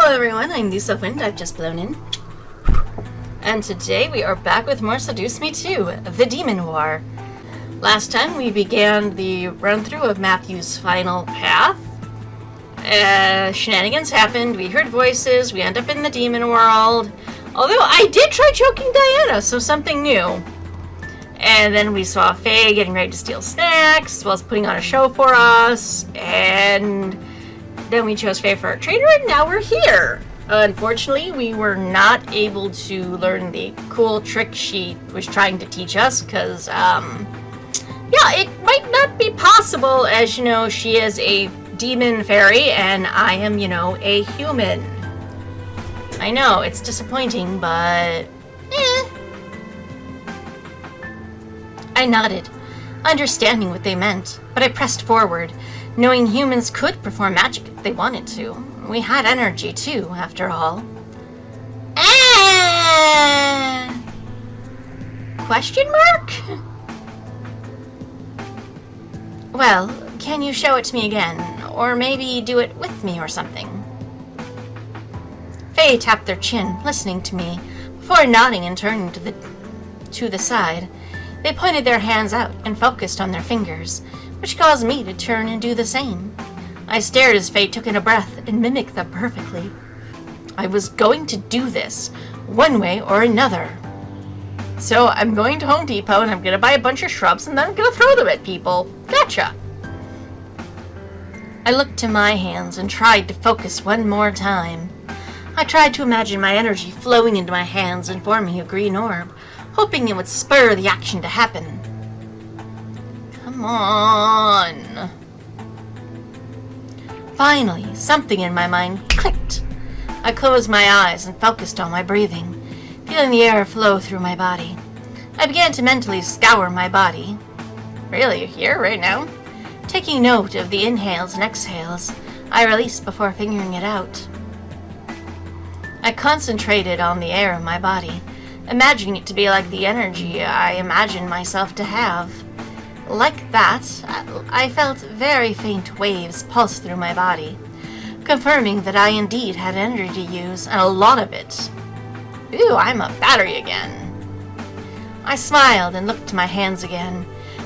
Hello everyone, I'm Lisa Wind, I've just blown in. And today we are back with more Seduce Me 2, The Demon War. Last time we began the run-through of Mathew's final path. Shenanigans happened, we heard voices, we end up in the demon world. Although I did try choking Diana, so something new. And then we saw Faye getting ready to steal snacks, as well as putting on a show for us, and then we chose Faye for our trainer, and now we're here. Unfortunately, we were not able to learn the cool trick she was trying to teach us, because, it might not be possible, as you know, she is a demon fairy, and I am, a human. I know, it's disappointing, but I nodded, understanding what they meant, but I pressed forward, knowing humans could perform magic if they wanted to. We had energy too, after all. Question mark? Well, can you show it to me again? Or maybe do it with me or something? Faye tapped their chin, listening to me, before nodding and turning to the side. They pointed their hands out and focused on their fingers, which caused me to turn and do the same. I stared as Faye took in a breath and mimicked them perfectly. I was going to do this, one way or another. So I'm going to Home Depot and I'm going to buy a bunch of shrubs and then I'm going to throw them at people. Gotcha! I looked to my hands and tried to focus one more time. I tried to imagine my energy flowing into my hands and forming a green orb, hoping it would spur the action to happen. Come on. Finally, something in my mind clicked. I closed my eyes and focused on my breathing, feeling the air flow through my body. I began to mentally scour my body. Really, here, right now? Taking note of the inhales and exhales I released before figuring it out. I concentrated on the air in my body, imagining it to be like the energy I imagined myself to have. Like that, I felt very faint waves pulse through my body, confirming that I indeed had energy to use, and a lot of it. Ooh, I'm a battery again. I smiled and looked to my hands again,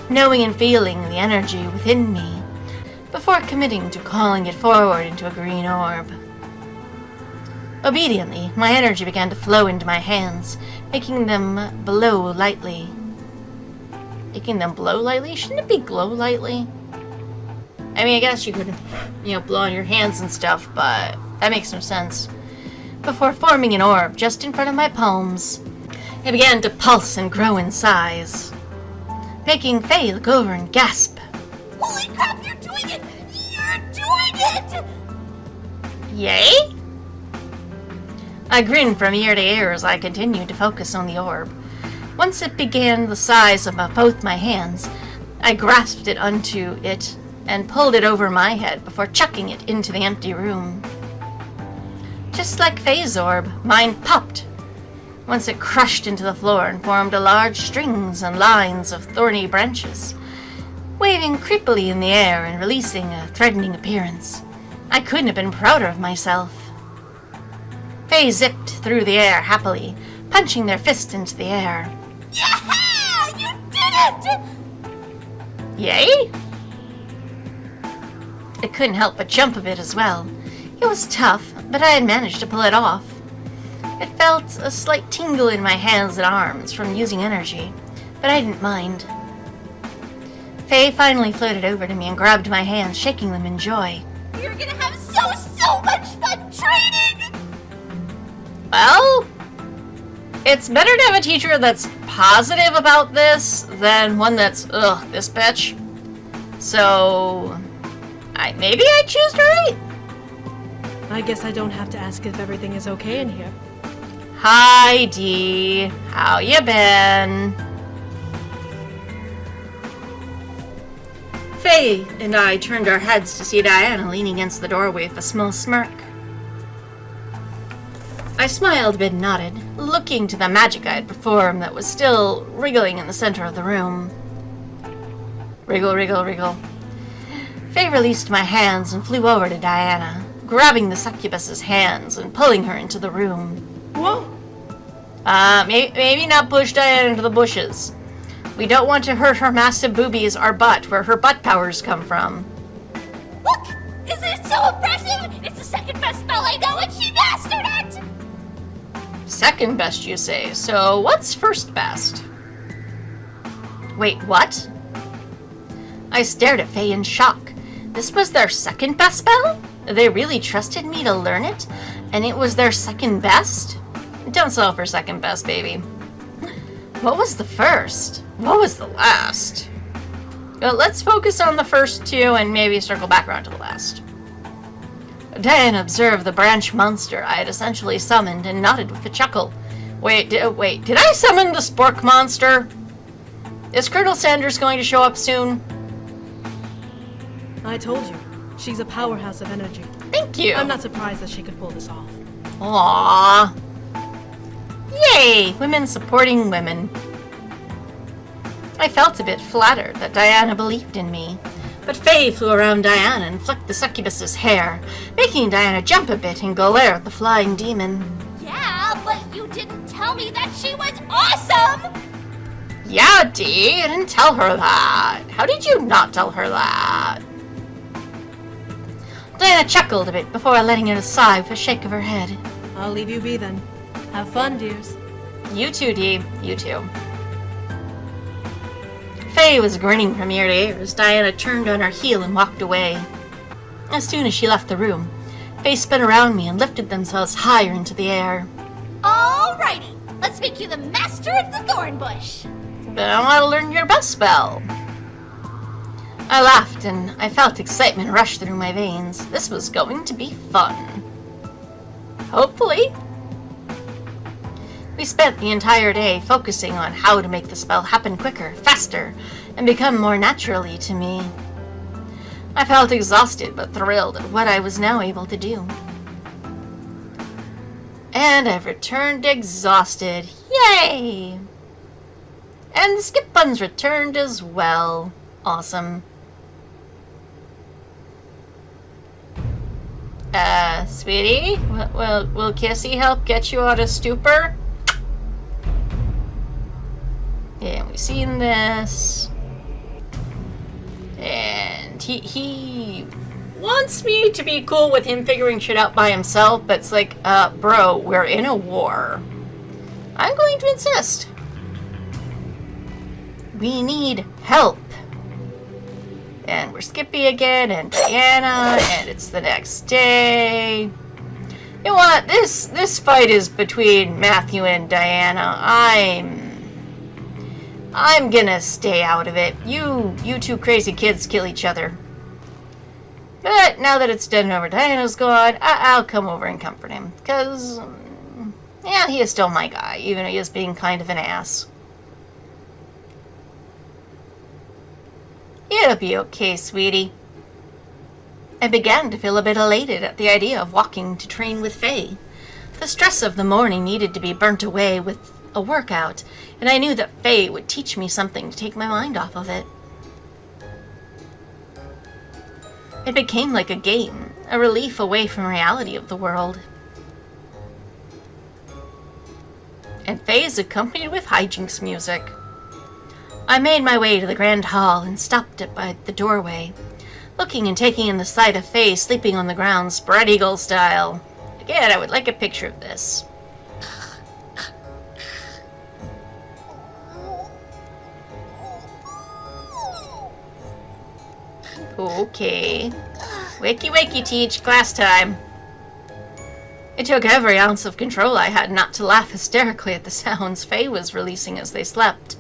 knowing and feeling the energy within me, before committing to calling it forward into a green orb. Obediently, my energy began to flow into my hands, making them blow lightly. Making them blow lightly? Shouldn't it be glow lightly? I mean, I guess you could, blow on your hands and stuff, but that makes no sense. Before forming an orb just in front of my palms, it began to pulse and grow in size, making Faye look over and gasp. Holy crap, you're doing it! You're doing it! Yay? I grinned from ear to ear as I continued to focus on the orb. Once it began the size of both my hands, I grasped it onto it and pulled it over my head before chucking it into the empty room. Just like Faye's orb, mine popped once it crushed into the floor and formed a large strings and lines of thorny branches, waving creepily in the air and releasing a threatening appearance. I couldn't have been prouder of myself. Faye zipped through the air happily, punching their fists into the air. Yeah! You did it! Yay? I couldn't help but jump a bit as well. It was tough, but I had managed to pull it off. It felt a slight tingle in my hands and arms from using energy, but I didn't mind. Faye finally floated over to me and grabbed my hands, shaking them in joy. You're gonna have so much fun training! Well, it's better to have a teacher that's positive about this than one that's, ugh, this bitch. So, maybe I choose to right. I guess I don't have to ask if everything is okay in here. Hi, Dee. How you been? Faye and I turned our heads to see Diana leaning against the doorway with a small smirk. I smiled a bit and nodded, looking to the magic I had performed that was still wriggling in the center of the room. Wriggle, wriggle, wriggle. Faye released my hands and flew over to Diana, grabbing the succubus's hands and pulling her into the room. Whoa! Maybe not push Diana into the bushes. We don't want to hurt her massive boobies or butt, where her butt powers come from. Look! Isn't it so impressive? It's the second best spell I know and she mastered it! Second best, you say. So what's first best? Wait, what? I stared at Faye in shock. This was their second best spell? They really trusted me to learn it? And it was their second best? Don't settle for second best, baby. What was the first? What was the last? Well, let's focus on the first two and maybe circle back around to the last. Diana observed the branch monster I had essentially summoned and nodded with a chuckle. Wait, did I summon the spork monster? Is Colonel Sanders going to show up soon? I told you. She's a powerhouse of energy. Thank you. I'm not surprised that she could pull this off. Aww. Yay! Women supporting women. I felt a bit flattered that Diana believed in me, but Faye flew around Diana and flicked the succubus's hair, making Diana jump a bit and glare at the flying demon. Yeah, but you didn't tell me that she was awesome! Yeah, Dee, I didn't tell her that. How did you not tell her that? Diana chuckled a bit before letting out a sigh with a shake of her head. I'll leave you be then. Have fun, dears. You too, Dee. You too. Faye was grinning from ear to ear as Diana turned on her heel and walked away. As soon as she left the room, Faye spun around me and lifted themselves higher into the air. Alrighty, let's make you the master of the thorn bush. But I want to learn your best spell. I laughed and I felt excitement rush through my veins. This was going to be fun. Hopefully. We spent the entire day focusing on how to make the spell happen quicker, faster, and become more naturally to me. I felt exhausted but thrilled at what I was now able to do. And I've returned exhausted. Yay! And the skip buns returned as well. Awesome. Sweetie, will Kissy help get you out of stupor? And we've seen this. And he wants me to be cool with him figuring shit out by himself, but it's like, bro, we're in a war. I'm going to insist. We need help. And we're Skippy again, and Diana, and it's the next day. You know what? This fight is between Mathew and Diana. I'm gonna stay out of it. You two crazy kids kill each other. But now that it's done and over, Diana's gone, I'll come over and comfort him. Because, yeah, he is still my guy, even though he is being kind of an ass. It'll be okay, sweetie. I began to feel a bit elated at the idea of walking to train with Faye. The stress of the morning needed to be burnt away with a workout, and I knew that Faye would teach me something to take my mind off of it. It became like a game, a relief away from reality of the world. And Faye is accompanied with hijinks music. I made my way to the grand hall and stopped it by the doorway, looking and taking in the sight of Faye sleeping on the ground, spread eagle style. Again, I would like a picture of this. Okay. Wakey wakey, teach, class time. It took every ounce of control I had not to laugh hysterically at the sounds Faye was releasing as they slept.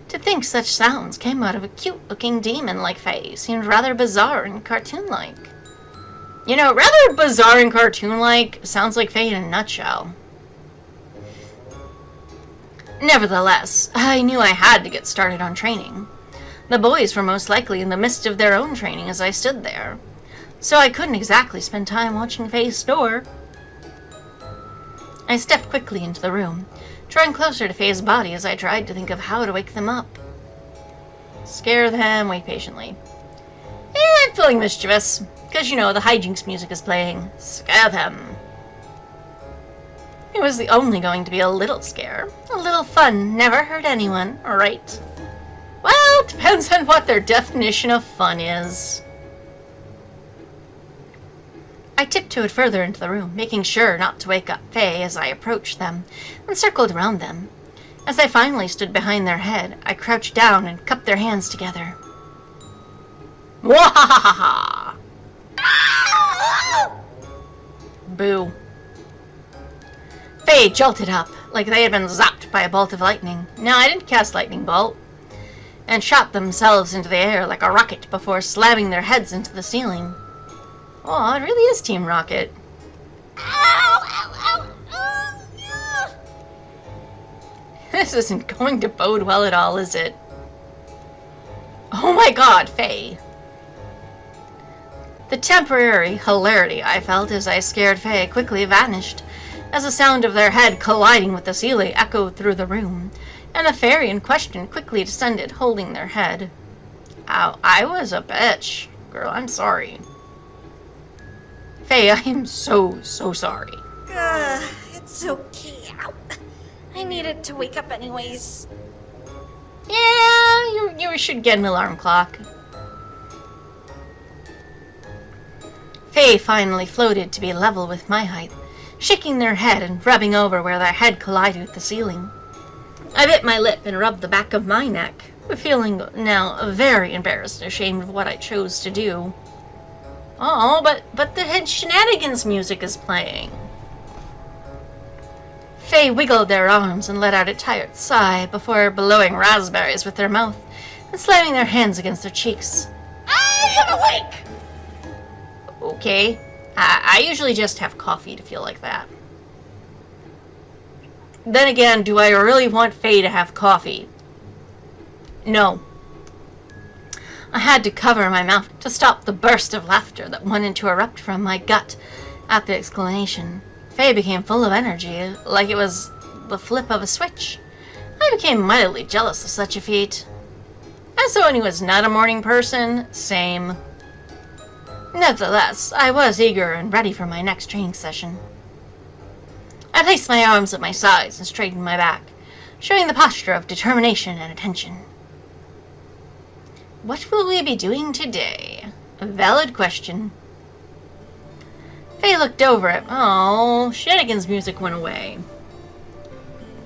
To think such sounds came out of a cute-looking demon like Faye seemed rather bizarre and cartoon-like. You know, rather bizarre and cartoon-like sounds like Faye in a nutshell. Nevertheless, I knew I had to get started on training. The boys were most likely in the midst of their own training as I stood there, so I couldn't exactly spend time watching Faye snore. I stepped quickly into the room, drawing closer to Faye's body as I tried to think of how to wake them up. Scare them, wait patiently. I'm feeling mischievous. Because, you know, the hijinks music is playing. Scare them. It was only going to be a little scare. A little fun never hurt anyone, right? Well, depends on what their definition of fun is. I tiptoed further into the room, making sure not to wake up Faye as I approached them, and circled around them. As I finally stood behind their head, I crouched down and cupped their hands together. Mwahahaha! Boo. Faye jolted up, like they had been zapped by a bolt of lightning. No, I didn't cast lightning bolt. And shot themselves into the air like a rocket before slamming their heads into the ceiling. Oh, it really is Team Rocket. Ow! Ow! Ow! Oh, yeah. This isn't going to bode well at all, is it? Oh my god, Faye. The temporary hilarity I felt as I scared Faye quickly vanished, as the sound of their head colliding with the ceiling echoed through the room, and the fairy in question quickly descended, holding their head. Ow, I was a bitch. Girl, I'm sorry. Faye, I am so sorry. It's okay. Ow. I needed to wake up anyways. Yeah, you should get an alarm clock. Faye finally floated to be level with my height, shaking their head and rubbing over where their head collided with the ceiling. I bit my lip and rubbed the back of my neck, feeling now very embarrassed and ashamed of what I chose to do. Oh, but the head shenanigans music is playing. Faye wiggled their arms and let out a tired sigh before blowing raspberries with their mouth and slamming their hands against their cheeks. I am awake! Okay, I usually just have coffee to feel like that. Then again, do I really want Faye to have coffee? No. I had to cover my mouth to stop the burst of laughter that wanted to erupt from my gut at the exclamation. Faye became full of energy, like it was the flip of a switch. I became mightily jealous of such a feat. As someone who was not a morning person, same. Nevertheless, I was eager and ready for my next training session. I placed my arms at my sides and straightened my back, showing the posture of determination and attention. What will we be doing today? A valid question. Faye looked over at... Oh, shenanigans music went away.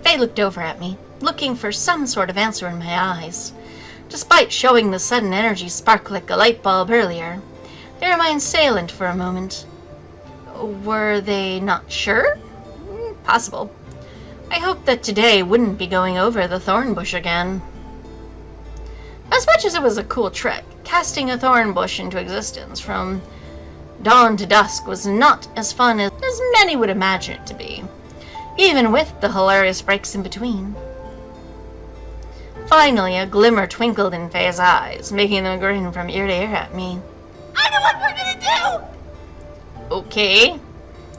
Faye looked over at me, looking for some sort of answer in my eyes. Despite showing the sudden energy spark like a light bulb earlier, they remained silent for a moment. Were they not sure? Possible. I hoped that today wouldn't be going over the thorn bush again. As much as it was a cool trick, casting a thorn bush into existence from dawn to dusk was not as fun as many would imagine it to be, even with the hilarious breaks in between. Finally, a glimmer twinkled in Faye's eyes, making them grin from ear to ear at me. I know what we're gonna do! Okay.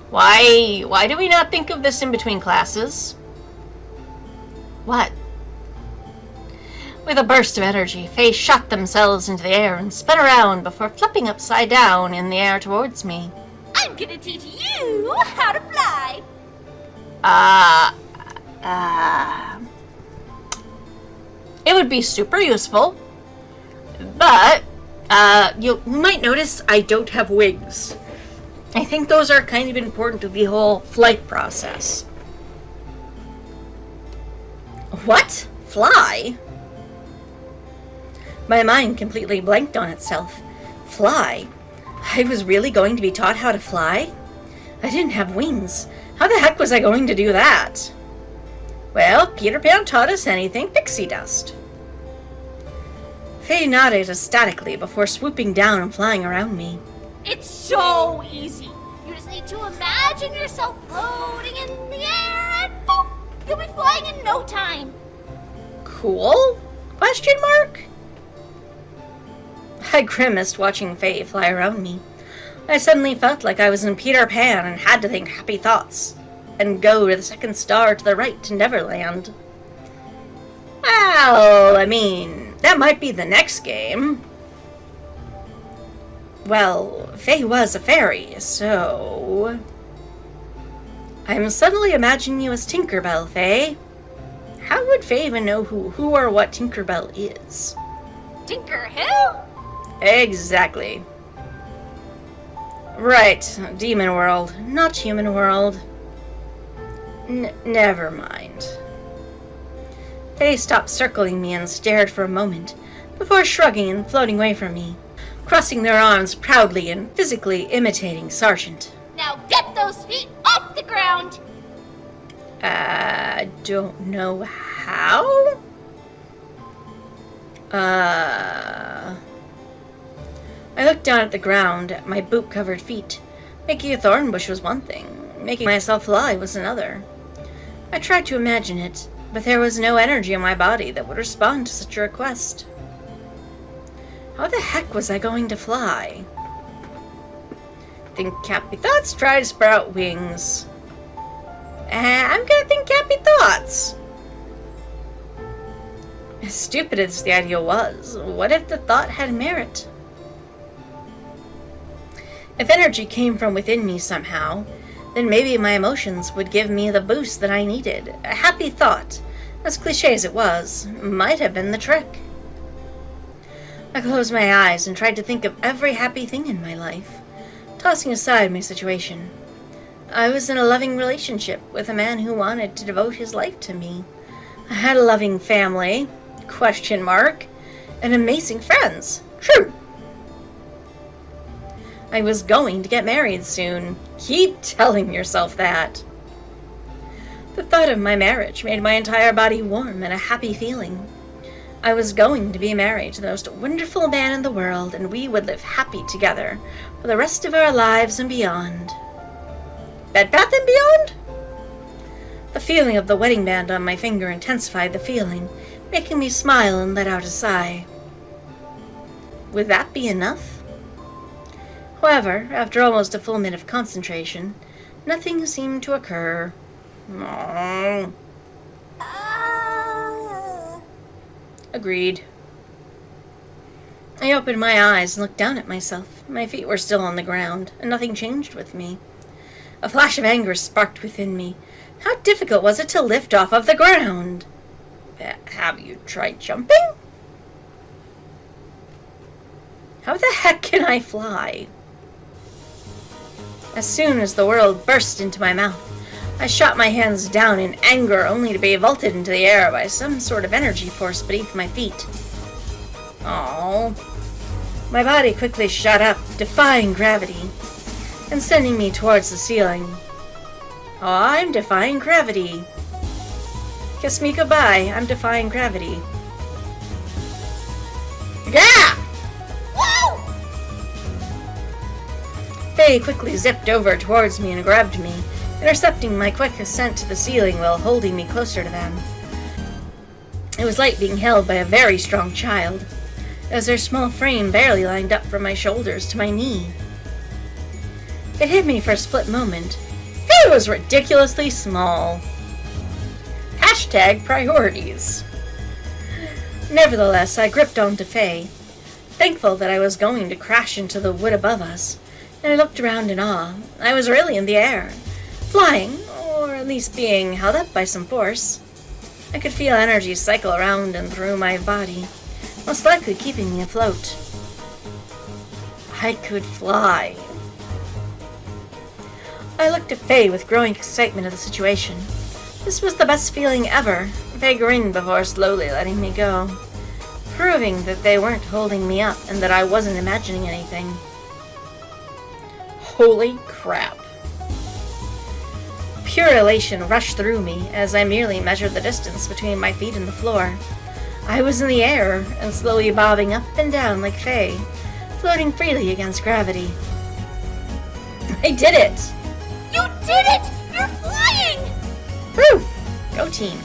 Why do we not think of this in between classes? What? With a burst of energy, Faye shot themselves into the air and spun around before flipping upside down in the air towards me. I'm gonna teach you how to fly! It would be super useful, but, you might notice I don't have wings. I think those are kind of important to the whole flight process. What? Fly? My mind completely blanked on itself. Fly? I was really going to be taught how to fly? I didn't have wings. How the heck was I going to do that? Well, Peter Pan taught us anything pixie dust. Faye nodded ecstatically before swooping down and flying around me. It's so easy. You just need to imagine yourself floating in the air and boom! You'll be flying in no time. Cool? Question mark? I grimaced watching Faye fly around me. I suddenly felt like I was in Peter Pan and had to think happy thoughts and go to the second star to the right to Neverland. Well, I mean, that might be the next game. Well, Faye was a fairy, so... I'm suddenly imagining you as Tinkerbell, Faye. How would Faye even know who or what Tinkerbell is? Tinker who? Exactly. Right, demon world, not human world. Never mind. Faye stopped circling me and stared for a moment, before shrugging and floating away from me, crossing their arms proudly and physically imitating Sergeant. Now get those feet off the ground! I don't know how? I looked down at the ground at my boot-covered feet. Making a thorn bush was one thing. Making myself fly was another. I tried to imagine it, but there was no energy in my body that would respond to such a request. How the heck was I going to fly? Think happy thoughts, try to sprout wings. I'm gonna think happy thoughts. As stupid as the idea was, what if the thought had merit? If energy came from within me somehow, then maybe my emotions would give me the boost that I needed. A happy thought, as cliché as it was, might have been the trick. I closed my eyes and tried to think of every happy thing in my life, tossing aside my situation. I was in a loving relationship with a man who wanted to devote his life to me. I had a loving family, ? And amazing friends, true. I was going to get married soon. Keep telling yourself that. The thought of my marriage made my entire body warm and a happy feeling. I was going to be married to the most wonderful man in the world, and we would live happy together for the rest of our lives and beyond. Bed Bath and Beyond? The feeling of the wedding band on my finger intensified the feeling, making me smile and let out a sigh. Would that be enough? However, after almost a full minute of concentration, nothing seemed to occur. Aww. Agreed. I opened my eyes and looked down at myself. My feet were still on the ground, and nothing changed with me. A flash of anger sparked within me. How difficult was it to lift off of the ground? Have you tried jumping? How the heck can I fly? As soon as the world burst into my mouth, I shot my hands down in anger, only to be vaulted into the air by some sort of energy force beneath my feet. Oh, my body quickly shot up, defying gravity, and sending me towards the ceiling. Oh, I'm defying gravity. Kiss me goodbye, I'm defying gravity. Yeah! Whoa! Faye quickly zipped over towards me and grabbed me, intercepting my quick ascent to the ceiling while holding me closer to them. It was like being held by a very strong child, as their small frame barely lined up from my shoulders to my knee. It hit me for a split moment. Faye was ridiculously small. Hashtag priorities. Nevertheless, I gripped onto Faye, thankful that I was going to crash into the wood above us, and I looked around in awe. I was really in the air, flying, or at least being held up by some force. I could feel energy cycle around and through my body, most likely keeping me afloat. I could fly. I looked at Faye with growing excitement of the situation. This was the best feeling ever. Faye grinned before slowly letting me go, proving that they weren't holding me up and that I wasn't imagining anything. Holy crap. Pure elation rushed through me as I merely measured the distance between my feet and the floor. I was in the air and slowly bobbing up and down like Faye, floating freely against gravity. I did it! You did it! You're flying! Whew! Go team.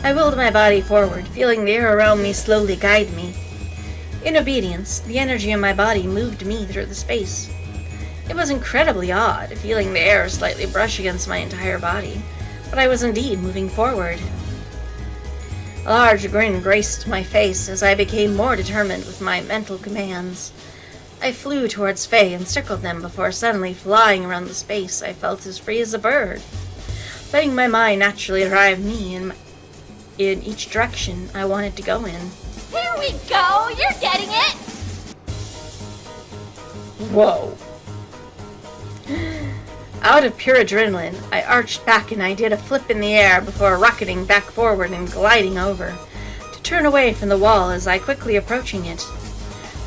I willed my body forward, feeling the air around me slowly guide me. In obedience, the energy in my body moved me through the space. It was incredibly odd, feeling the air slightly brush against my entire body, but I was indeed moving forward. A large grin graced my face as I became more determined with my mental commands. I flew towards Faye and circled them before suddenly flying around the space I felt as free as a bird, letting my mind naturally drive me in each direction I wanted to go in. Here we go! You're getting it! Whoa. Out of pure adrenaline, I arched back and I did a flip in the air before rocketing back forward and gliding over, to turn away from the wall as I quickly approaching it.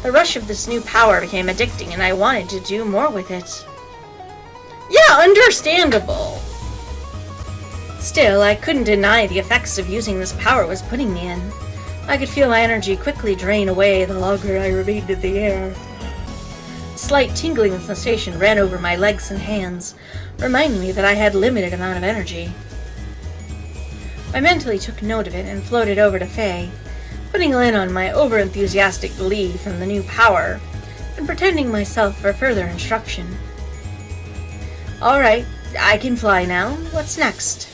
The rush of this new power became addicting and I wanted to do more with it. Yeah, understandable. Still, I couldn't deny the effects of using this power was putting me in. I could feel my energy quickly drain away the longer I remained in the air. A slight tingling sensation ran over my legs and hands, reminding me that I had limited amount of energy. I mentally took note of it and floated over to Faye, putting in on my over-enthusiastic glee from the new power, and pretending myself for further instruction. Alright, I can fly now. What's next?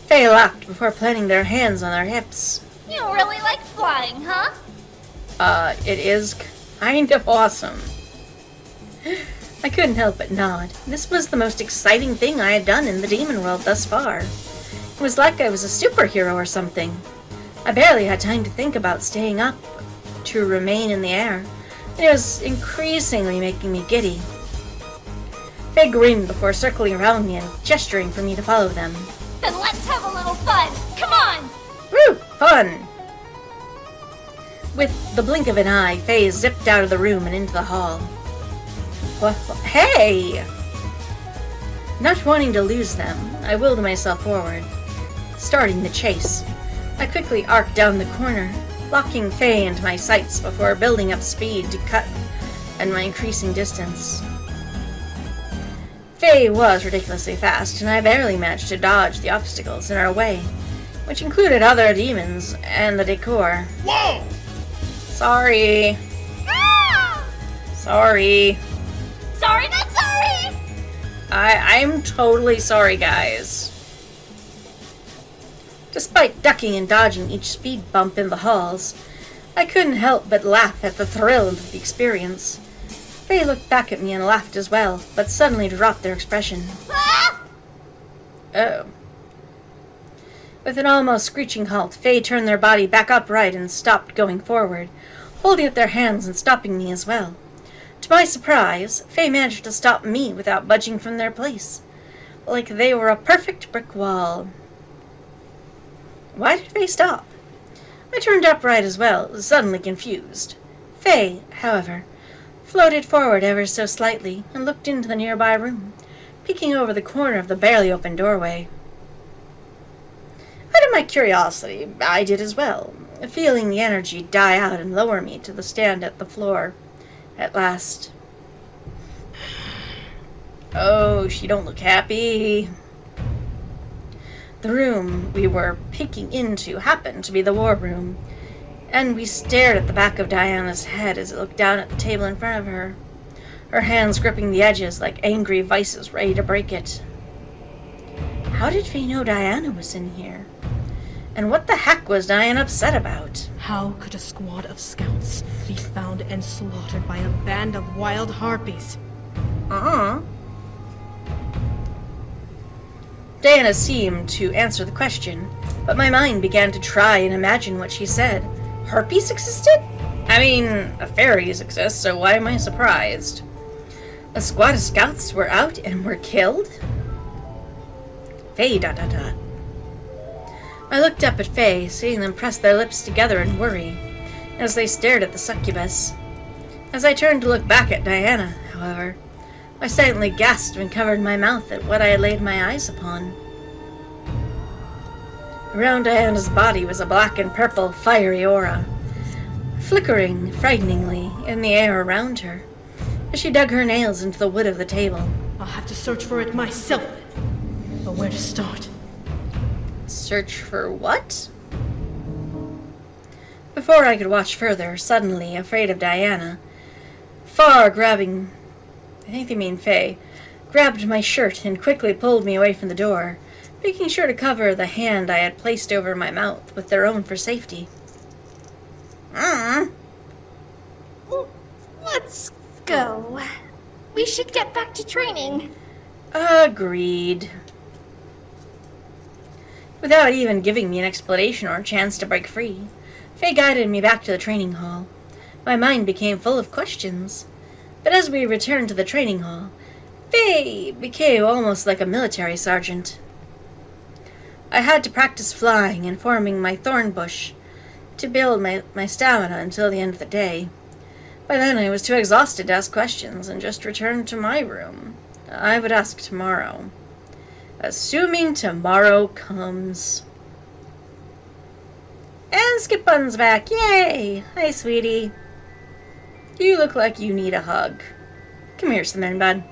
Faye laughed before planting their hands on their hips. You really like flying, huh? It is kind of awesome. I couldn't help but nod. This was the most exciting thing I had done in the demon world thus far. It was like I was a superhero or something. I barely had time to think about staying up to remain in the air, and it was increasingly making me giddy. Faye grinned before circling around me and gesturing for me to follow them. Then let's have a little fun! Come on! Woo! Fun! With the blink of an eye, Faye zipped out of the room and into the hall. Well, hey! Not wanting to lose them, I willed myself forward, starting the chase. I quickly arced down the corner, locking Faye into my sights before building up speed to cut and my increasing distance. Faye was ridiculously fast, and I barely managed to dodge the obstacles in our way, which included other demons and the decor. Whoa! Sorry. Ah! Sorry. Sorry, not sorry! I'm totally sorry, guys. Despite ducking and dodging each speed bump in the halls, I couldn't help but laugh at the thrill of the experience. Faye looked back at me and laughed as well, but suddenly dropped their expression. Ah! Oh. With an almost screeching halt, Faye turned their body back upright and stopped going forward, holding up their hands and stopping me as well. To my surprise, Faye managed to stop me without budging from their place, like they were a perfect brick wall. Why did Faye stop? I turned upright as well, suddenly confused. Faye, however, floated forward ever so slightly and looked into the nearby room, peeking over the corner of the barely open doorway. Out of my curiosity, I did as well, feeling the energy die out and lower me to the stand at the floor. At last. Oh, she don't look happy. The room we were peeking into happened to be the war room, and we stared at the back of Diana's head as it looked down at the table in front of her, her hands gripping the edges like angry vices ready to break it. How did Faye know Diana was in here? And what the heck was Diana upset about? How could a squad of scouts be found and slaughtered by a band of wild harpies? Diana seemed to answer the question, but my mind began to try and imagine what she said. Harpies existed? I mean, fairies exist, so why am I surprised? A squad of scouts were out and were killed? Faye ... I looked up at Faye, seeing them press their lips together in worry, as they stared at the succubus. As I turned to look back at Diana, however, I silently gasped and covered my mouth at what I had laid my eyes upon. Around Diana's body was a black and purple fiery aura, flickering frighteningly in the air around her, as she dug her nails into the wood of the table. I'll have to search for it myself. But where to start? Search for what? Before I could watch further, suddenly, afraid of Diana, I think they mean Faye, grabbed my shirt and quickly pulled me away from the door, making sure to cover the hand I had placed over my mouth with their own for safety. Let's go. We should get back to training. Agreed. Without even giving me an explanation or a chance to break free, Faye guided me back to the training hall. My mind became full of questions. But as we returned to the training hall, Faye became almost like a military sergeant. I had to practice flying and forming my thorn bush to build my stamina until the end of the day. By then I was too exhausted to ask questions and just returned to my room. I would ask tomorrow. Assuming tomorrow comes. And Skip Bun's back. Yay! Hi, sweetie. You look like you need a hug. Come here, Cement Bud.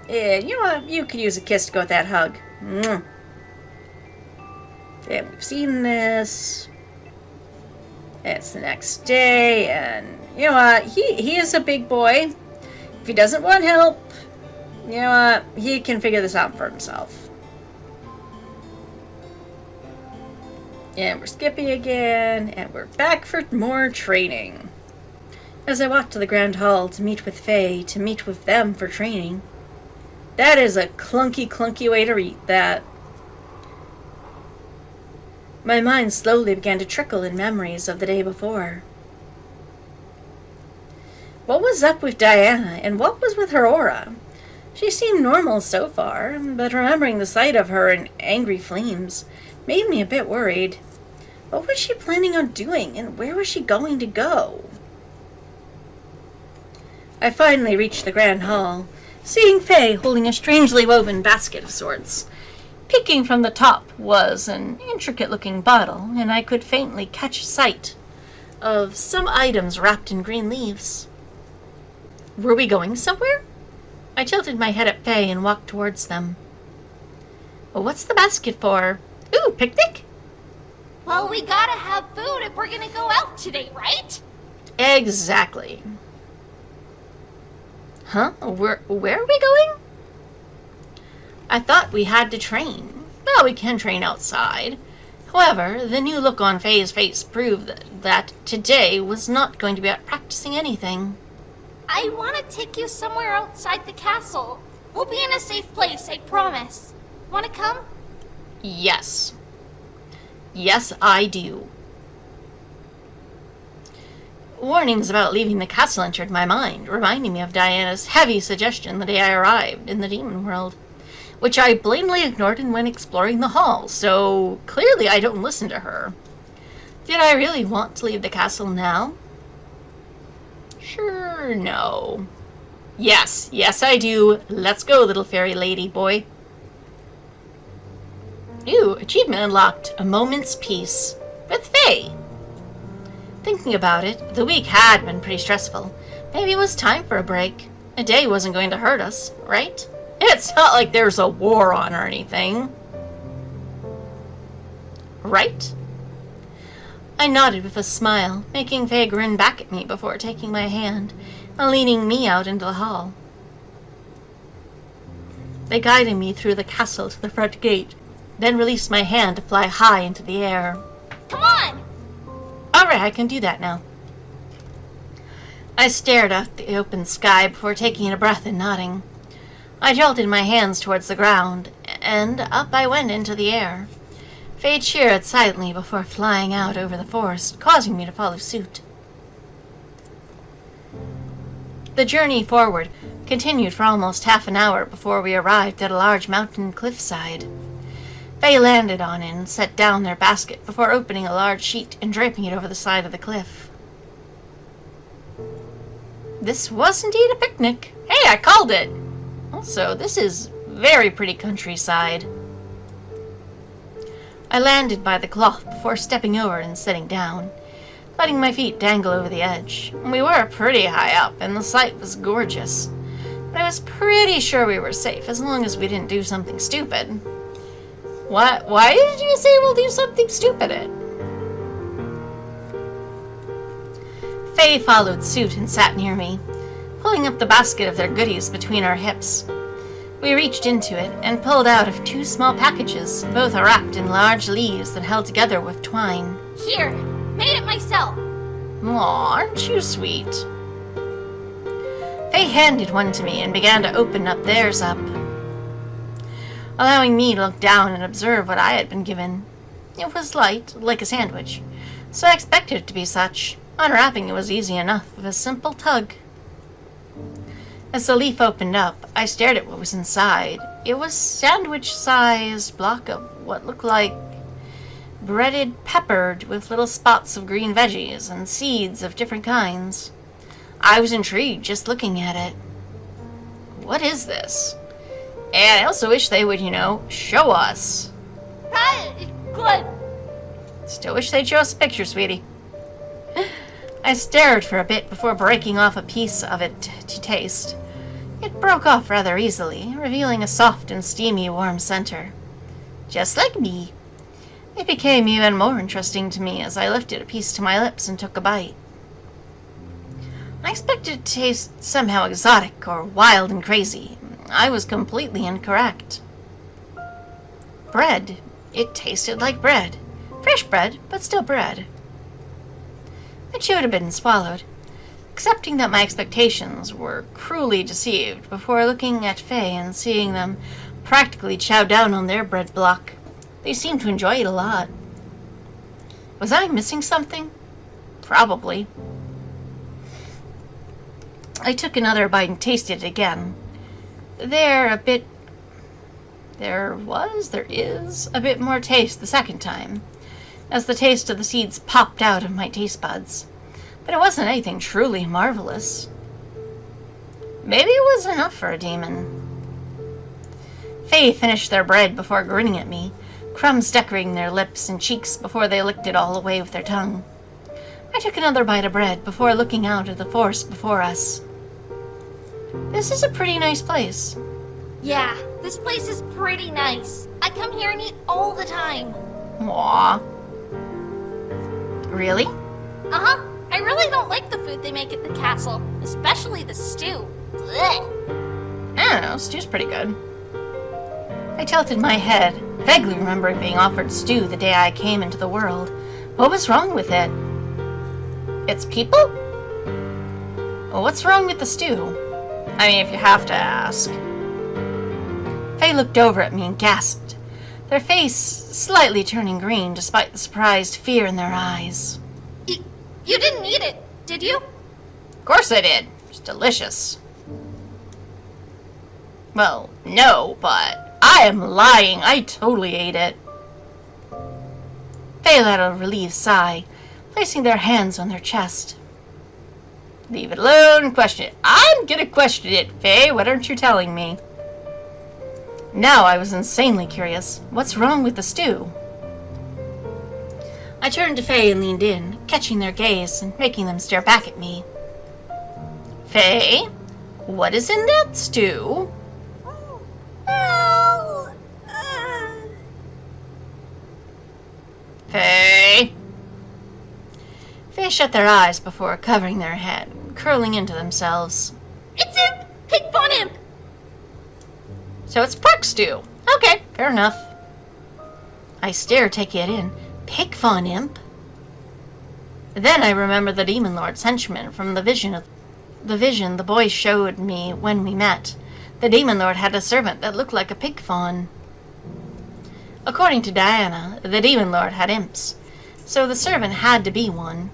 Yeah, you know what? You could use a kiss to go with that hug. Mwah. Yeah, we've seen this. It's the next day, and you know what? He is a big boy. If he doesn't want help, you know what? He can figure this out for himself. And we're skipping again, and we're back for more training. As I walked to the Grand Hall to meet with Faye, to meet with them for training. That is a clunky way to read that. My mind slowly began to trickle in memories of the day before. What was up with Diana, and what was with her aura? She seemed normal so far, but remembering the sight of her in angry flames made me a bit worried. What was she planning on doing, and where was she going to go? I finally reached the Grand Hall, seeing Faye holding a strangely woven basket of sorts. Peeking from the top was an intricate-looking bottle, and I could faintly catch sight of some items wrapped in green leaves. Were we going somewhere? I tilted my head at Faye and walked towards them. Well, what's the basket for? Ooh, picnic? Well, we gotta have food if we're gonna go out today, right? Exactly. Huh? Where are we going? I thought we had to train. Well, we can train outside. However, the new look on Faye's face proved that today was not going to be about practicing anything. I want to take you somewhere outside the castle. We'll be in a safe place, I promise. Want to come? Yes. Yes, I do. Warnings about leaving the castle entered my mind, reminding me of Diana's heavy suggestion the day I arrived in the demon world, which I blatantly ignored and went exploring the hall, so clearly I don't listen to her. Did I really want to leave the castle now? Sure, no. Yes, I do. Let's go, little fairy lady boy. Ooh, achievement unlocked. A moment's peace. With Faye. Thinking about it, the week had been pretty stressful. Maybe it was time for a break. A day wasn't going to hurt us, right? It's not like there's a war on or anything. Right? I nodded with a smile, making Faye grin back at me before taking my hand and leading me out into the hall. They guided me through the castle to the front gate, then released my hand to fly high into the air. Come on! Alright, I can do that now. I stared at the open sky before taking a breath and nodding. I jolted my hands towards the ground, and up I went into the air. Faye cheered silently before flying out over the forest, causing me to follow suit. The journey forward continued for almost half an hour before we arrived at a large mountain cliffside. Faye landed on it and set down their basket before opening a large sheet and draping it over the side of the cliff. This was indeed a picnic. Hey, I called it! Also, this is very pretty countryside. I landed by the cloth before stepping over and sitting down, letting my feet dangle over the edge. We were pretty high up, and the sight was gorgeous. But I was pretty sure we were safe, as long as we didn't do something stupid. What? Why did you say we'll do something stupid? Faye followed suit and sat near me, pulling up the basket of their goodies between our hips. We reached into it and pulled out of 2 small packages, both wrapped in large leaves that held together with twine. Here, made it myself. Aw, aren't you sweet? Faye handed one to me and began to open up theirs up, allowing me to look down and observe what I had been given. It was light, like a sandwich, so I expected it to be such. Unwrapping it was easy enough, with a simple tug. As the leaf opened up, I stared at what was inside. It was a sandwich-sized block of what looked like breaded peppered with little spots of green veggies and seeds of different kinds. I was intrigued just looking at it. What is this? And I also wish they would, show us. Good. Still wish they'd show us a picture, sweetie. I stared for a bit before breaking off a piece of it to taste. It broke off rather easily, revealing a soft and steamy warm center. Just like me. It became even more interesting to me as I lifted a piece to my lips and took a bite. I expected it to taste somehow exotic or wild and crazy. I was completely incorrect. Bread. It tasted like bread. Fresh bread, but still bread. It should have been swallowed, accepting that my expectations were cruelly deceived before looking at Faye and seeing them practically chow down on their bread block. They seemed to enjoy it a lot. Was I missing something? Probably. I took another bite and tasted it again. There is a bit more taste the second time, as the taste of the seeds popped out of my taste buds. But it wasn't anything truly marvelous. Maybe it was enough for a demon. Faye finished their bread before grinning at me, crumbs decorating their lips and cheeks before they licked it all away with their tongue. I took another bite of bread before looking out at the forest before us. This is a pretty nice place. Yeah, this place is pretty nice. I come here and eat all the time. Aw. Really? Uh-huh. I really don't like the food they make at the castle, especially the stew. Blech. I don't know, stew's pretty good. I tilted my head, vaguely remembering being offered stew the day I came into the world. What was wrong with it? It's people? Well, what's wrong with the stew? I mean, if you have to ask. Faye looked over at me and gasped, their face slightly turning green despite the surprised fear in their eyes. You didn't eat it, did you? Of course I did. It's delicious. Well, no, but I am lying. I totally ate it. Faye let out a relieved sigh, placing their hands on their chest. Leave it alone, question it. I'm gonna question it, Faye. What aren't you telling me? Now I was insanely curious. What's wrong with the stew? I turned to Faye and leaned in, catching their gaze and making them stare back at me. Faye, what is in that stew? Well, Faye? Faye shut their eyes before covering their head, curling into themselves. It's Imp! Pig Fun Imp! So it's pork stew. Okay, fair enough. I stare, taking it in. Pig Fawn Imp? Then I remember the Demon Lord's henchman from the vision the boy showed me when we met. The Demon Lord had a servant that looked like a pig fawn. According to Diana, the Demon Lord had imps, so the servant had to be one.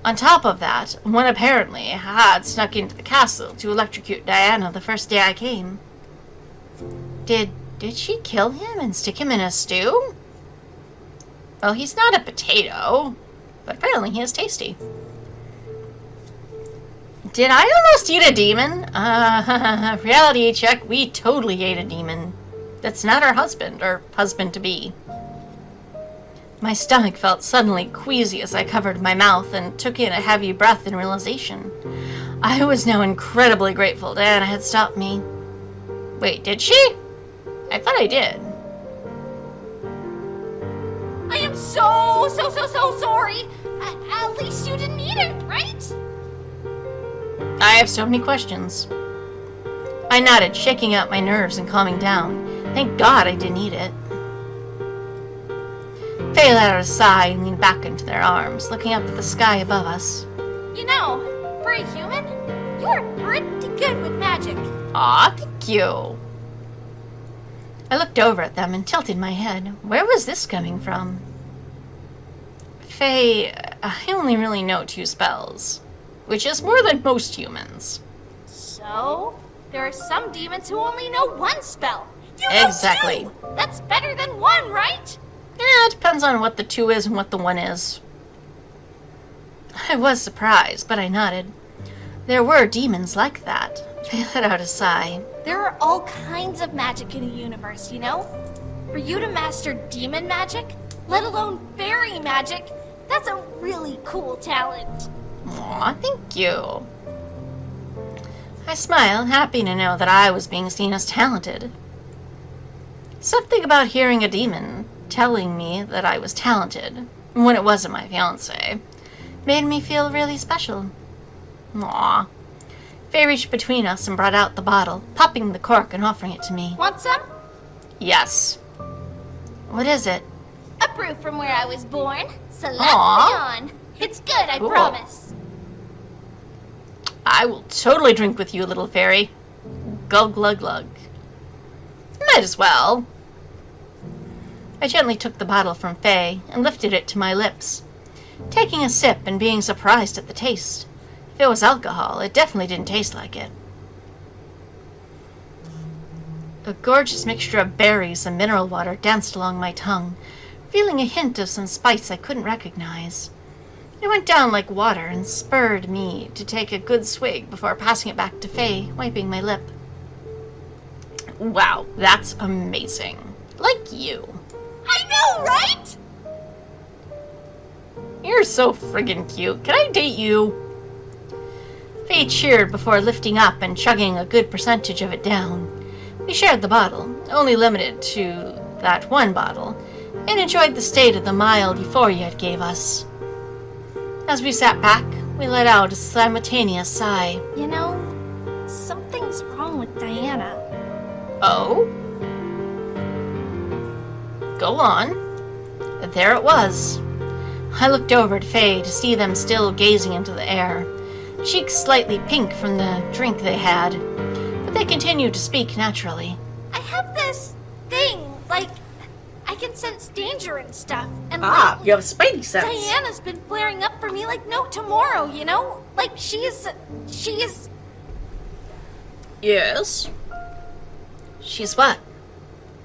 On top of that, one apparently had snuck into the castle to electrocute Diana the first day I came. Did she kill him and stick him in a stew? Well, he's not a potato, but apparently he is tasty. Did I almost eat a demon? Reality check, we totally ate a demon. That's not our husband, or husband-to-be. My stomach felt suddenly queasy as I covered my mouth and took in a heavy breath in realization. I was now incredibly grateful Diana had stopped me. Wait, did she? I thought I did. I am so sorry. At least you didn't eat it, right? I have so many questions. I nodded, shaking out my nerves and calming down. Thank God I didn't eat it. Faye let out a sigh and leaned back into their arms, looking up at the sky above us. You know, for a human, you're pretty good with magic. Aw, thank you. I looked over at them and tilted my head. Where was this coming from? Faye, I only really know 2 spells, which is more than most humans. So, there are some demons who only know 1 spell. You know Exactly. 2! That's better than 1, right? Yeah, it depends on what the 2 is and what the 1 is. I was surprised, but I nodded. There were demons like that. They let out a sigh. There are all kinds of magic in the universe, you know? For you to master demon magic, let alone fairy magic, that's a really cool talent. Aw, thank you. I smiled, happy to know that I was being seen as talented. Something about hearing a demon telling me that I was talented, when it wasn't my fiancé, made me feel really special. Aw. Faye reached between us and brought out the bottle, popping the cork and offering it to me. Want some? Yes. What is it? A brew from where I was born. Select Aw. on. It's good, I Cool. promise. I will totally drink with you, little fairy. Glug, glug, glug. Might as well. I gently took the bottle from Faye and lifted it to my lips, taking a sip and being surprised at the taste. If it was alcohol, it definitely didn't taste like it. A gorgeous mixture of berries and mineral water danced along my tongue, feeling a hint of some spice I couldn't recognize. It went down like water and spurred me to take a good swig before passing it back to Faye, wiping my lip. Wow, that's amazing. Like you. I know, right? You're so friggin' cute. Can I date you? Faye cheered before lifting up and chugging a good percentage of it down. We shared the bottle, only limited to that 1 bottle, and enjoyed the state of the mild euphoria it gave us. As we sat back, we let out a simultaneous sigh. You know, something's wrong with Diana. Oh? Go on. There it was. I looked over at Faye to see them still gazing into the air, cheeks slightly pink from the drink they had, but they continued to speak naturally. I have this thing, like, I can sense danger and stuff, and lately, you have a spidey sense. Diana's been flaring up for me like no tomorrow, you know? Like, she's... Yes? She's what?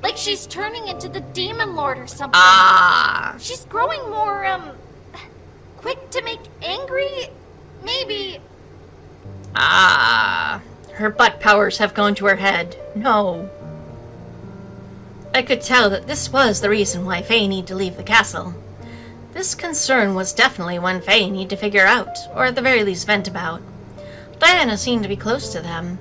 Like, she's turning into the Demon Lord or something. Ah. She's growing more, quick to make angry, maybe. Ah. Her butt powers have gone to her head. No. I could tell that this was the reason why Faye needed to leave the castle. This concern was definitely one Faye needed to figure out, or at the very least vent about. Diana seemed to be close to them.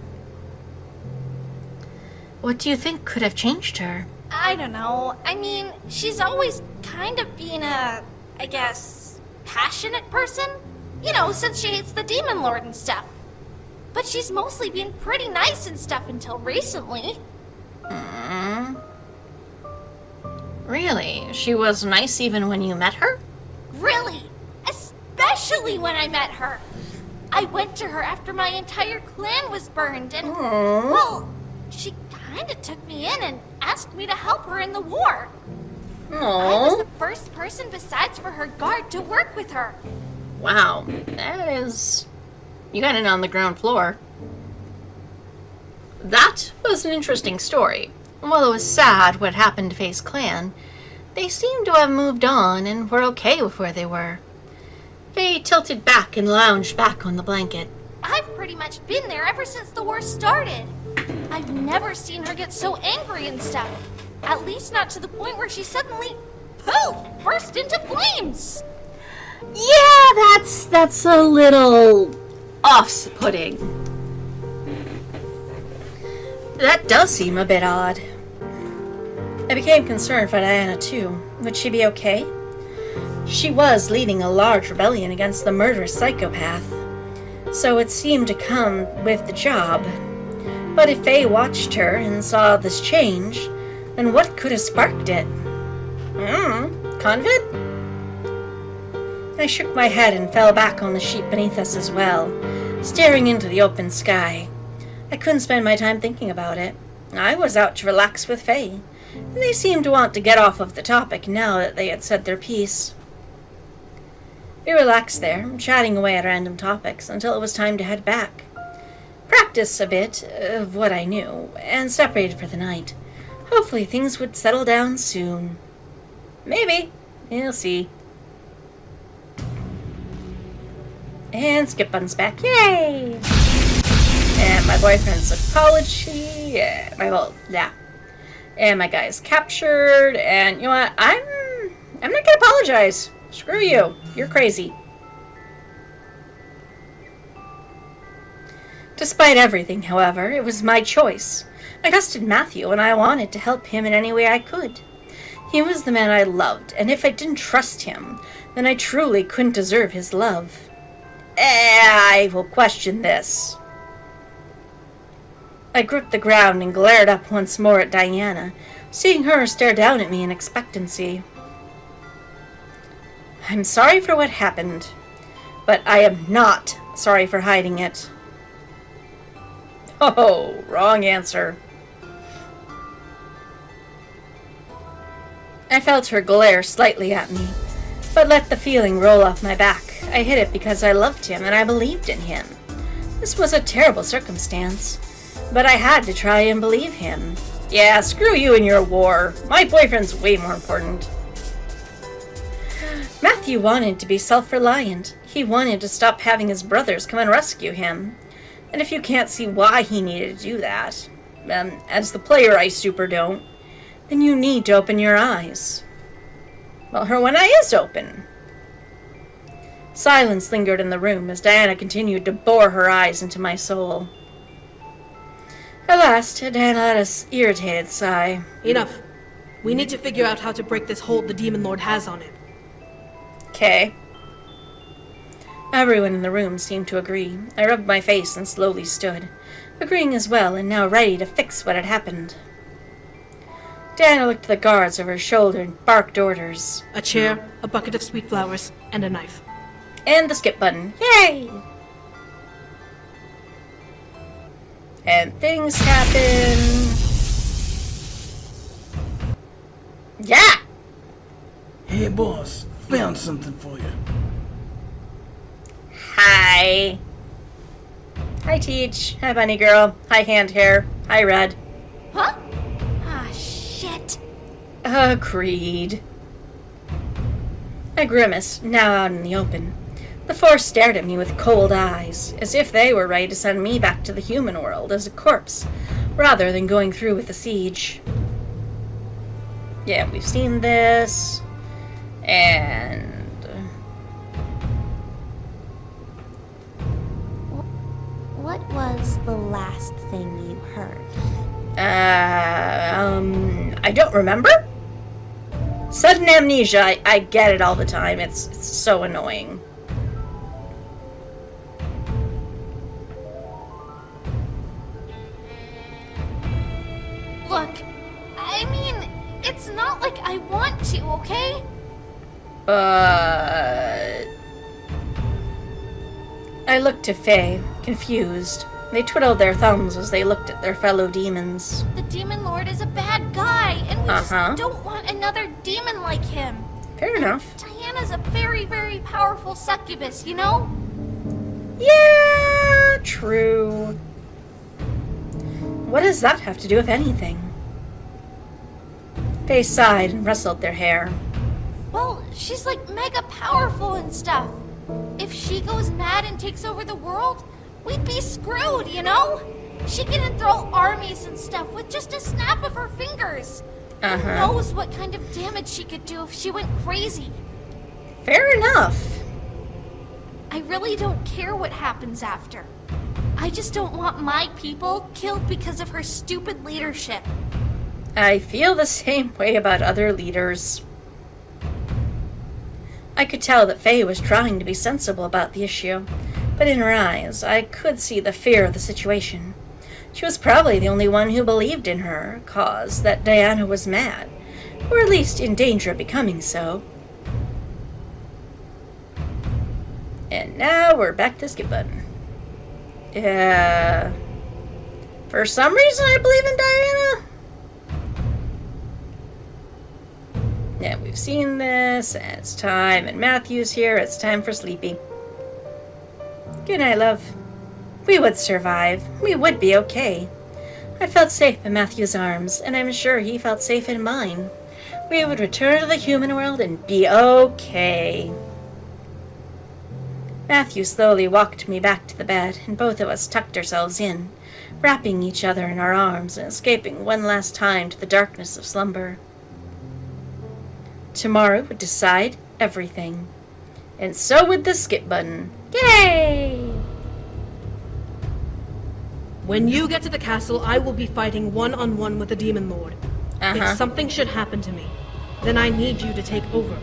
What do you think could have changed her? I don't know. I mean, she's always kind of been a, I guess, passionate person. You know, since she hates the Demon Lord and stuff. But she's mostly been pretty nice and stuff until recently. Really? She was nice even when you met her? Really? Especially when I met her. I went to her after my entire clan was burned and, well, she kind of took me in and asked me to help her in the war. I was the first person besides for her guard to work with her. Wow, that is... You got in on the ground floor. That was an interesting story. While it was sad what happened to Faye's clan, they seemed to have moved on and were okay with where they were. Faye tilted back and lounged back on the blanket. I've pretty much been there ever since the war started. I've never seen her get so angry and stuff. At least not to the point where she suddenly, poof, burst into flames. Yeah, that's a little off-putting. That does seem a bit odd. I became concerned for Diana too. Would she be okay? She was leading a large rebellion against the murderous psychopath, so it seemed to come with the job. But if Faye watched her and saw this change, then what could have sparked it? Convent? I shook my head and fell back on the sheet beneath us as well, staring into the open sky. I couldn't spend my time thinking about it. I was out to relax with Faye, and they seemed to want to get off of the topic now that they had said their piece. We relaxed there, chatting away at random topics until it was time to head back. Practice a bit of what I knew, and separated for the night. Hopefully things would settle down soon. Maybe. We'll see. And skip button's back. Yay! And my boyfriend's apology. Yeah. And my guy's captured. And you know what? I'm not gonna apologize. Screw you. You're crazy. Despite everything, however, it was my choice. I trusted Mathew, and I wanted to help him in any way I could. He was the man I loved, and if I didn't trust him, then I truly couldn't deserve his love. I will question this. I gripped the ground and glared up once more at Diana, seeing her stare down at me in expectancy. I'm sorry for what happened, but I am not sorry for hiding it. Oh, wrong answer. I felt her glare slightly at me, but let the feeling roll off my back. I hid it because I loved him and I believed in him. This was a terrible circumstance, but I had to try and believe him. Yeah, screw you and your war. My boyfriend's way more important. Mathew wanted to be self-reliant. He wanted to stop having his brothers come and rescue him. And if you can't see why he needed to do that, as the player I super don't, then you need to open your eyes. Well, her one eye is open. Silence lingered in the room as Diana continued to bore her eyes into my soul. At last, Diana let an irritated sigh. Enough. We need to figure out how to break this hold the Demon Lord has on it. Okay. Everyone in the room seemed to agree. I rubbed my face and slowly stood, agreeing as well and now ready to fix what had happened. Diana looked at the guards over her shoulder and barked orders. A chair, a bucket of sweet flowers, and a knife. And the skip button. Yay! And things happen. Yeah! Hey, boss. Found something for you. Hi. Hi, Teach. Hi, Bunny Girl. Hi, Hand Hair. Hi, Red. Huh? Ah, shit. Agreed. I grimaced, now out in the open. The four stared at me with cold eyes, as if they were ready to send me back to the human world as a corpse, rather than going through with the siege. Yeah, we've seen this, and... What was the last thing you heard? I don't remember? Sudden amnesia, I get it all the time. It's so annoying. Look, I mean, it's not like I want to, okay? I looked to Faye, confused. They twiddled their thumbs as they looked at their fellow demons. The Demon Lord is a bad guy, and we Uh-huh. just don't want another demon like him. Fair enough. Diana's a very, very powerful succubus, you know? Yeah, true. What does that have to do with anything? Faye sighed and rustled their hair. Well, she's like mega powerful and stuff. If she goes mad and takes over the world, we'd be screwed, you know? She can enthrall armies and stuff with just a snap of her fingers. Who knows what kind of damage she could do if she went crazy. Fair enough. I really don't care what happens after. I just don't want my people killed because of her stupid leadership. I feel the same way about other leaders. I could tell that Faye was trying to be sensible about the issue, but in her eyes I could see the fear of the situation. She was probably the only one who believed in her cause that Diana was mad, or at least in danger of becoming so. And now we're back to skip button. For some reason I believe in Diana. Yeah, we've seen this, and it's time, and Matthew's here, it's time for sleepy. Good night, love. We would survive. We would be okay. I felt safe in Matthew's arms, and I'm sure he felt safe in mine. We would return to the human world and be okay. Mathew slowly walked me back to the bed, and both of us tucked ourselves in, wrapping each other in our arms and escaping one last time to the darkness of slumber. Tomorrow would decide everything. And so would the skip button. Yay! When you get to the castle, I will be fighting one-on-one with the Demon Lord. If something should happen to me, then I need you to take over.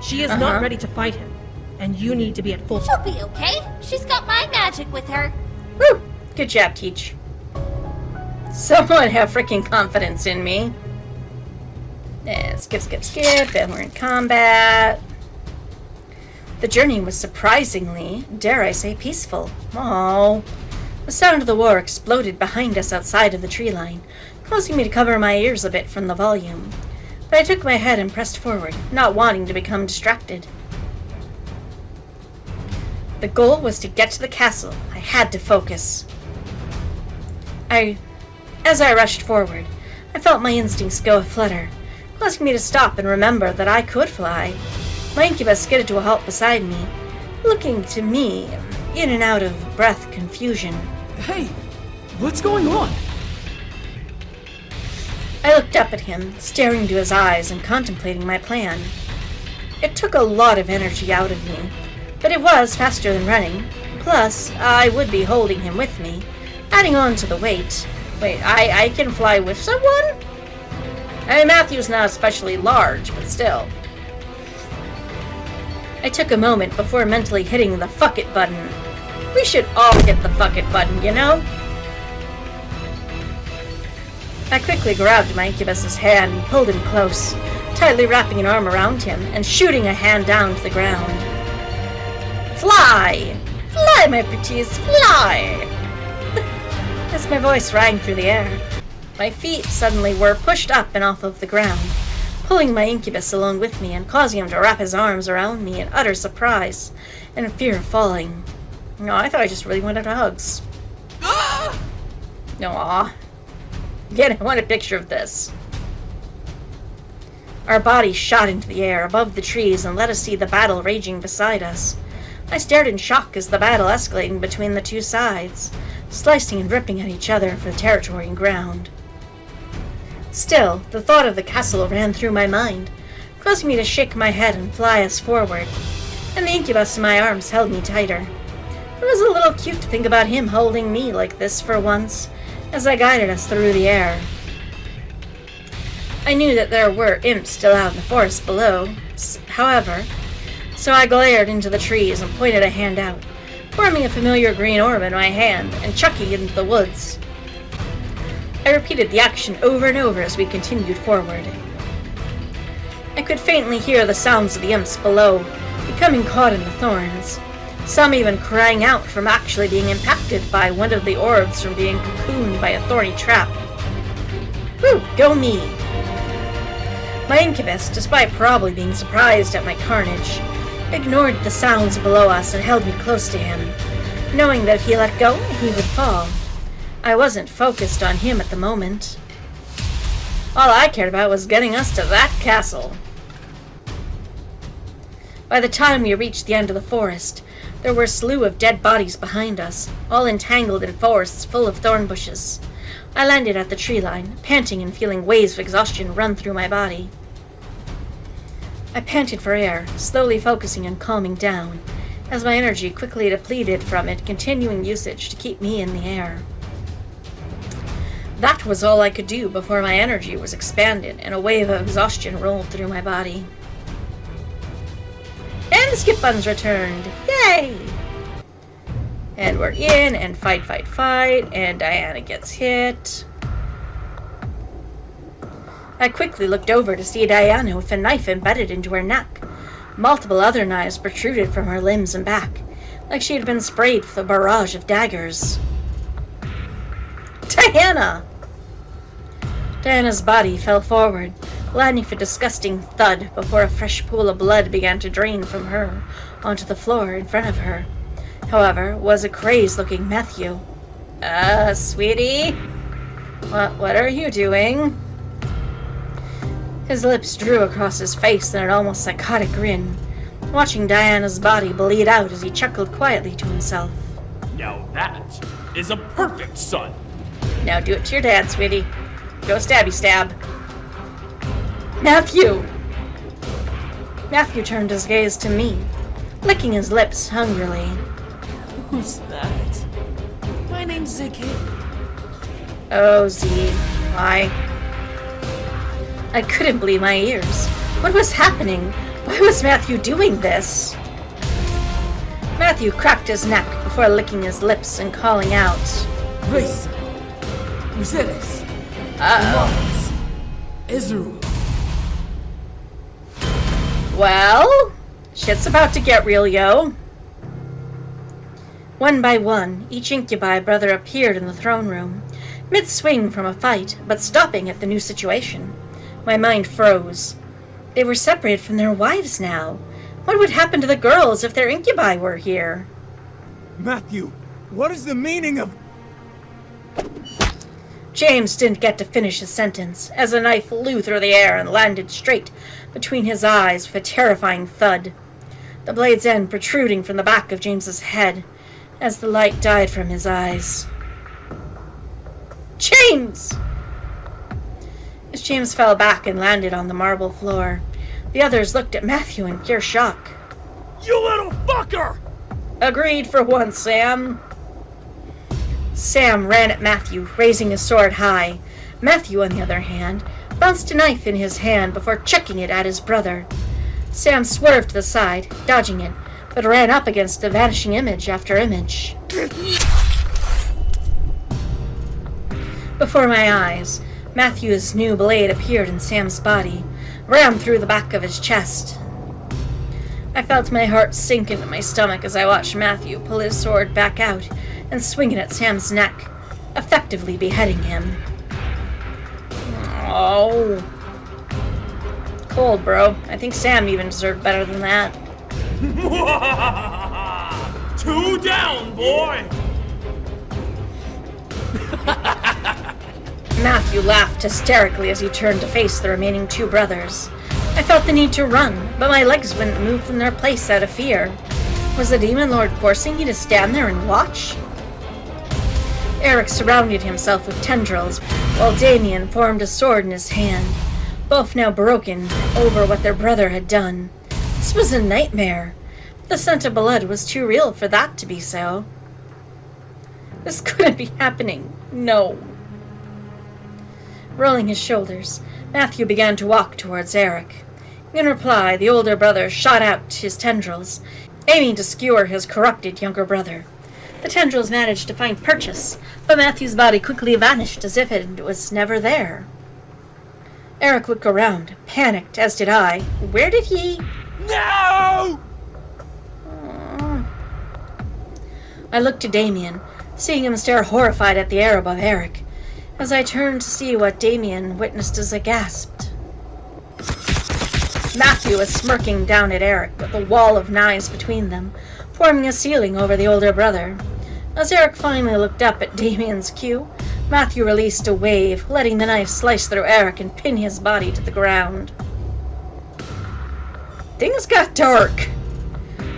She is not ready to fight him, and you need to be at full... She'll be okay. She's got my magic with her. Woo! Good job, Teach. Someone have freaking confidence in me. And skip, and we're in combat. The journey was surprisingly, dare I say, peaceful. Oh. The sound of the war exploded behind us outside of the tree line, causing me to cover my ears a bit from the volume. But I took my head and pressed forward, not wanting to become distracted. The goal was to get to the castle. I had to focus. As I rushed forward, I felt my instincts go aflutter, causing me to stop and remember that I could fly. My incubus skidded to a halt beside me, looking to me in and out of breath confusion. Hey, what's going on? I looked up at him, staring into his eyes and contemplating my plan. It took a lot of energy out of me, but it was faster than running. Plus, I would be holding him with me, adding on to the weight. Wait, I can fly with someone? I mean, Matthew's not especially large, but still. I took a moment before mentally hitting the fuck it button. We should all hit the fuck it button, you know? I quickly grabbed my incubus's hand and pulled him close, tightly wrapping an arm around him and shooting a hand down to the ground. Fly! Fly, my pretties, fly! As my voice rang through the air, my feet suddenly were pushed up and off of the ground, pulling my incubus along with me and causing him to wrap his arms around me in utter surprise and fear of falling. No, I thought I just really wanted hugs. Aww. Again, I want a picture of this. Our bodies shot into the air above the trees and let us see the battle raging beside us. I stared in shock as the battle escalated between the two sides, slicing and ripping at each other for the territory and ground. Still, the thought of the castle ran through my mind, causing me to shake my head and fly us forward, and the incubus in my arms held me tighter. It was a little cute to think about him holding me like this for once, as I guided us through the air. I knew that there were imps still out in the forest below, however, so I glared into the trees and pointed a hand out, forming a familiar green orb in my hand and chucking it into the woods. I repeated the action over and over as we continued forward. I could faintly hear the sounds of the imps below, becoming caught in the thorns, some even crying out from actually being impacted by one of the orbs from being cocooned by a thorny trap. Woo, go me! My incubus, despite probably being surprised at my carnage, ignored the sounds below us and held me close to him, knowing that if he let go, he would fall. I wasn't focused on him at the moment. All I cared about was getting us to that castle. By the time we reached the end of the forest, there were a slew of dead bodies behind us, all entangled in forests full of thorn bushes. I landed at the tree line, panting and feeling waves of exhaustion run through my body. I panted for air, slowly focusing on calming down, as my energy quickly depleted from it, continuing usage to keep me in the air. That was all I could do before my energy was expanded and a wave of exhaustion rolled through my body. And the skip button's returned. Yay! And we're in, and fight, and Diana gets hit. I quickly looked over to see Diana with a knife embedded into her neck. Multiple other knives protruded from her limbs and back, like she had been sprayed with a barrage of daggers. Diana! Diana's body fell forward, landing with a disgusting thud before a fresh pool of blood began to drain from her onto the floor in front of her. However, was a crazed-looking Mathew. Sweetie? What are you doing? His lips drew across his face in an almost psychotic grin, watching Diana's body bleed out as he chuckled quietly to himself. Now that is a perfect son. Now do it to your dad, sweetie. Go stabby stab. Mathew! Mathew turned his gaze to me, licking his lips hungrily. Who's that? My name's Ziggy. Oh, Z. I couldn't believe my ears. What was happening? Why was Mathew doing this? Mathew cracked his neck before licking his lips and calling out. Grayson. Mercedes. Uh-oh. Israel. Well, shit's about to get real, yo. One by one, each incubi brother appeared in the throne room, mid-swing from a fight, but stopping at the new situation. My mind froze. They were separated from their wives now. What would happen to the girls if their incubi were here? Mathew, what is the meaning of... James didn't get to finish his sentence, as a knife flew through the air and landed straight between his eyes with a terrifying thud, the blade's end protruding from the back of James's head as the light died from his eyes. James! As James fell back and landed on the marble floor, the others looked at Mathew in pure shock. You little fucker! Agreed for once, Sam. Sam ran at Mathew, raising his sword high. Mathew, on the other hand, bounced a knife in his hand before chucking it at his brother. Sam swerved to the side, dodging it, but ran up against the vanishing image after image. Before my eyes, Mathew's new blade appeared in Sam's body, rammed through the back of his chest. I felt my heart sink into my stomach as I watched Mathew pull his sword back out and swing it at Sam's neck, effectively beheading him. Oh. Cold, bro. I think Sam even deserved better than that. 2 down, boy! Mathew laughed hysterically as he turned to face the remaining 2 brothers. I felt the need to run, but my legs wouldn't move from their place out of fear. Was the Demon Lord forcing me to stand there and watch? Eric surrounded himself with tendrils, while Damien formed a sword in his hand, both now broken over what their brother had done. This was a nightmare. The scent of blood was too real for that to be so. This couldn't be happening. No. Rolling his shoulders, Mathew began to walk towards Eric. In reply, the older brother shot out his tendrils, aiming to skewer his corrupted younger brother. The tendrils managed to find purchase, but Mathew's body quickly vanished as if it was never there. Eric looked around, panicked, as did I. Where did he... No! I looked to Damien, seeing him stare horrified at the air above Eric. As I turned to see what Damien witnessed as I gasped. Mathew was smirking down at Eric with a wall of knives between them, forming a ceiling over the older brother. As Eric finally looked up at Damien's cue, Mathew released a wave, letting the knife slice through Eric and pin his body to the ground. Things got dark.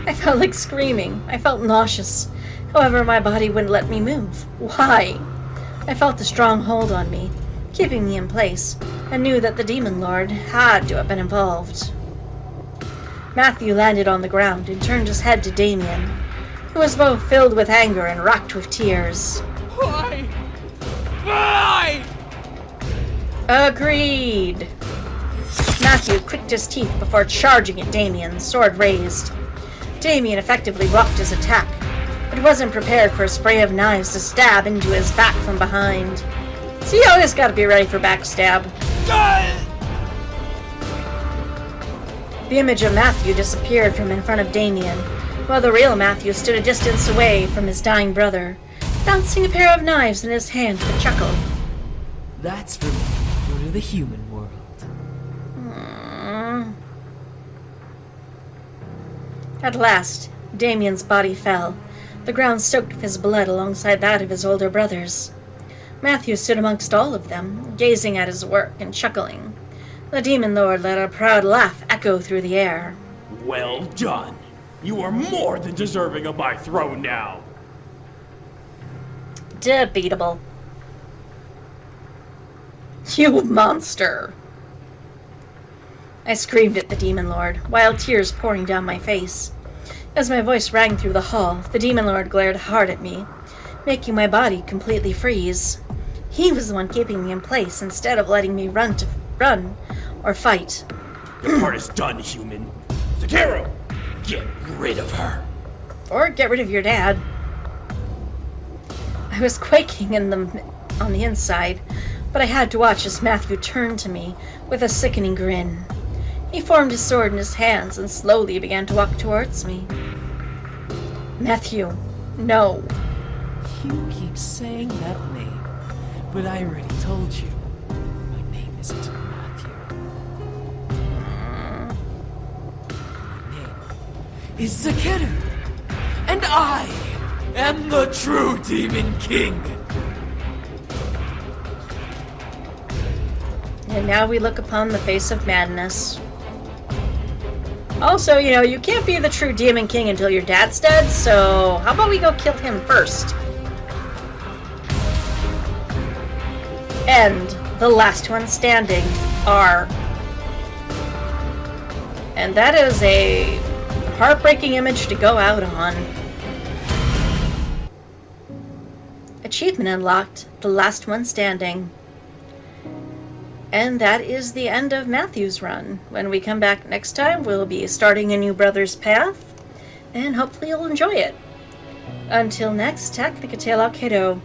I felt like screaming. I felt nauseous. However, my body wouldn't let me move. Why? I felt a strong hold on me, keeping me in place, and knew that the Demon Lord had to have been involved. Mathew landed on the ground and turned his head to Damien, who was both filled with anger and racked with tears. Why? Why? Agreed. Mathew clicked his teeth before charging at Damien, sword raised. Damien effectively blocked his attack, but wasn't prepared for a spray of knives to stab into his back from behind. So you always gotta be ready for backstab. The image of Mathew disappeared from in front of Damien, while the real Mathew stood a distance away from his dying brother, bouncing a pair of knives in his hand with a chuckle. That's for me. Go to the human world. At last, Damien's body fell, the ground soaked with his blood alongside that of his older brothers. Mathew stood amongst all of them, gazing at his work and chuckling. The demon lord let a proud laugh echo through the air. Well done. You are more than deserving of my throne now. Debatable. You monster! I screamed at the demon lord, wild tears pouring down my face. As my voice rang through the hall, the demon lord glared hard at me, making my body completely freeze. He was the one keeping me in place instead of letting me run or fight. Your part is done, human. Zakero, get rid of her. Or get rid of your dad. I was quaking on the inside, but I had to watch as Mathew turned to me with a sickening grin. He formed his sword in his hands and slowly began to walk towards me. Mathew, no. You keep saying that name, but I already told you. My name isn't Mathew. My name is Zakero, and I am the true Demon King. And now we look upon the face of madness. Also, you can't be the true Demon King until your dad's dead, so how about we go kill him first? And the last one standing are... And that is a heartbreaking image to go out on. Achievement unlocked, the last one standing. And that is the end of Mathew's run. When we come back next time, we'll be starting a new Brother's Path, and hopefully you'll enjoy it. Until next, Technicatela Kiddo.